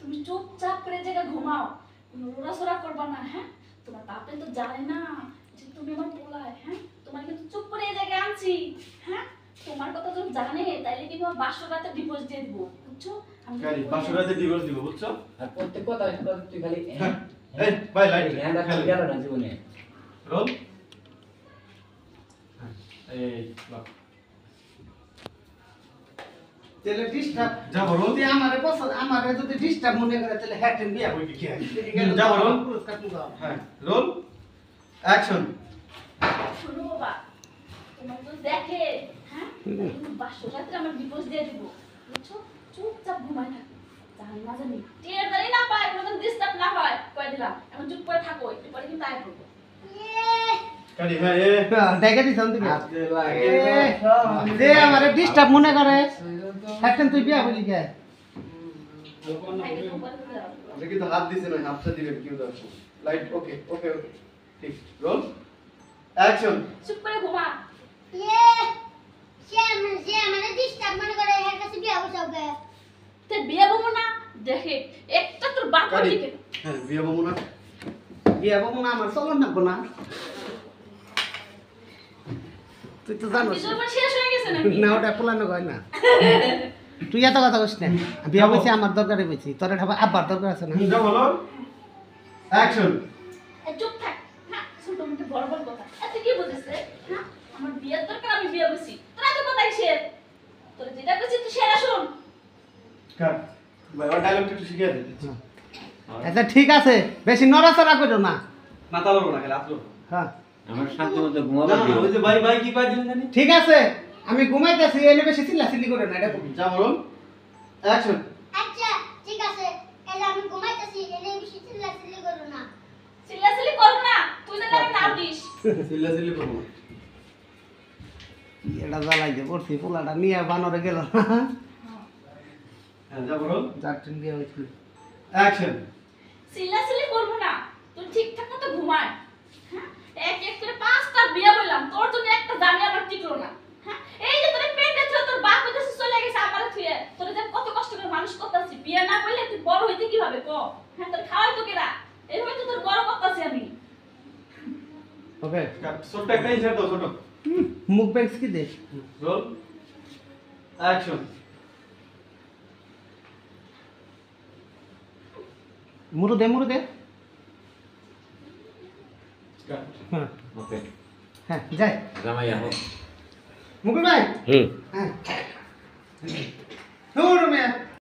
তুমি চুপচাপ করে জায়গা ঘুমাও, কোনো লড়াচড়া করবা না। হ্যাঁ, তোমার বাপে তো জানে না যে তুমি আমার পোলায়। হ্যাঁ, তোমার কিন্তু চুপ করে এই জায়গায় আনছি। হ্যাঁ, তোমার কথা যখন জানে তাইলে কিন্তু আমার বাসর রাতে ডিভোর্স দিয়ে দিব, বুঝছো? আমি গাড়ি বাসর রাতে ডিভোর্স দিব, বুঝছো? আর প্রত্যেক কথা তুই খালি এই ভাই লাইট হ্যান্ড রাখতে গেল না জীবনে। রোল। এই বাহ, তাহলে ডিস্টার্ব যা বলো। যদি আমারে পছন্দ আমারে যদি ডিস্টার্ব মনে করে তাহলে হ্যাটেন বিয়া হইবে কি হয় যা বলো। পুরস্কার তুমি দাও। হ্যাঁ, রোল অ্যাকশন। শোনো বাবা, তোমার তো দেখে। হ্যাঁ, বাসর রাতে আমার ডিভোর্স দিয়ে দিব, বুঝছো? চুপচাপ ঘুমায় থাকো, জানি না জানি টের দাঁড়িয়ে না পায়, কোনো ডিস্টার্ব না হয়, কয়ে দিলাম। এখন চুপ করে থাকো, একটু পরে কিন্তু আয় করবো। গাড়ি হ্যাঁ এ ডেকে দিছ তুমি হাতে লাগে যে আমারে ডিস্টার্ব মনে করে হ্যাটেন তুই বিয়া হইলি কি দেখি তো হাত দিছে না, হাতটা দিবেন কি দাও। লাইট ওকে ওকে ওকে ঠিক। Roll action. চুপ করে ঘুমা। তে বিয়ে বমু না দেখে একটা তোর বাপের গাড়ি দিকে। হ্যাঁ বিয়ে বমু না। বিয়া বাবু না আমার চলন লাগবো না তুই তো জানোস কিছু আমার শেষ হয়ে গেছে নাকি? না ওটা পোলানো হয় না তুই এত কথা কইস না বিয়া বইছি আমার দরকারে বইছি তোর এটা আব্বার দরকার আছে না যা বলো অ্যাকশন। এ চুপ থাক। হ্যাঁ, ছোট মুখে বড় বড় কথা। এত কি বুঝিস রে? হ্যাঁ, আমার বিয়ের দরকার, আমি বিয়ে বসি। তোরা তো কথাই শের। তোর যেটা বলছি তুই সেটা শুন। কাট ভাই ওর ডায়লগটা একটু শিখিয়ে দে। আচ্ছা ঠিক আছে বেশি নড়াচড়া করো না মাথা লড়বো না, খালি হাত লড়বো। হ্যাঁ আমার শান্তি মতো না ঘুমাবো না, ওই যে ভাই ভাই কি কয় দিলেন জানি। ঠিক আছে আমি ঘুমাইতেছি এলে বেশি চিল্লাচিল্লি করে না এটা কবি যা বলো অ্যাকশন। আচ্ছা ঠিক আছে এলা আমি ঘুমাইতেছি এলে বেশি চিল্লাচিল্লি করো না চিল্লাচিল্লি করব না, তুই যেন আমি নাম দিস। চিল্লা চিল্লি করবো না। এটা জ্বালাই যে পড়ছি পোলাটা নিয়ে বানরে গেল হ্যাঁ যা বলো যার ট্রেন বিয়ে হয়েছিল অ্যাকশন। চিল্লাচিল্লি করব না, তুই ঠিকঠাক মতো ঘুমায়। হ্যাঁ, এক এক করে 5টা বিয়ে বললাম, তোর জন্য একটা জানি আমার টিকলো না। হ্যাঁ, এই যে তোর পেটে ছিল তোর বাপ বিদেশে চলে গেছে আমারে থুয়ে, তোর যে কত কষ্ট করে মানুষ করতেছি, বিয়ে না করলে তুই বড় হইতে কিভাবে ক? হ্যাঁ, তোর খাওয়াই তো কেরা, এইভাবে তো তোর বড় করতেছি আমি। ওকে কাট ছোট্ট একটা ইনসার্ট দাও ছোট। মুখ ব্যাংস কি দে রোল অ্যাকশন। মুরু দে কাট হ্যাঁ ওকে হ্যাঁ যাই জামাই আহো মুকুল ভাই হুম হ্যাঁ